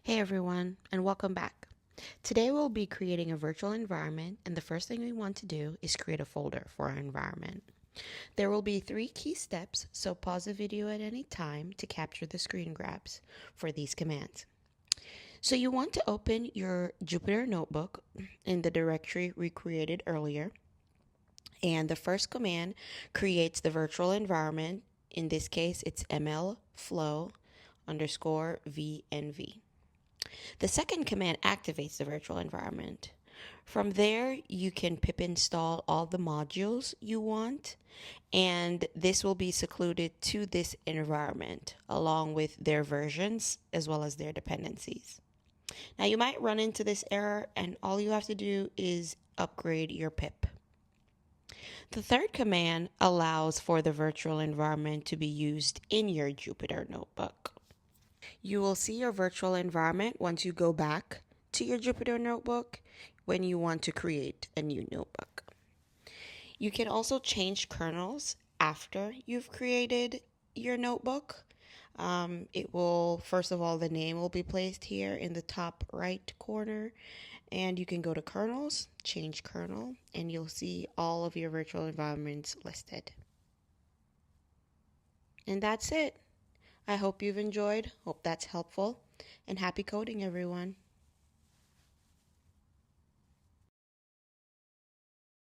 Hey everyone, and welcome back. Today we'll be creating a virtual environment, and the first thing we want to do is create a folder for our environment. There will be 3 key steps, so pause the video at any time to capture the screen grabs for these commands. So you want to open your Jupyter notebook in the directory we created earlier, and the first command creates the virtual environment. In this case, it's mlflow underscore vnv. The second command activates the virtual environment. From there, you can pip install all the modules you want, and this will be secluded to this environment along with their versions as well as their dependencies. Now, you might run into this error, and all you have to do is upgrade your pip. The third command allows for the virtual environment to be used in your Jupyter notebook. You will see your virtual environment once you go back to your Jupyter notebook when you want to create a new notebook. You can also change kernels after you've created your notebook. It will, first of all, the name will be placed here in the top right corner, and you can go to kernels, change kernel, and you'll see all of your virtual environments listed. And that's it. I hope you've enjoyed. Hope that's helpful. And happy coding, everyone.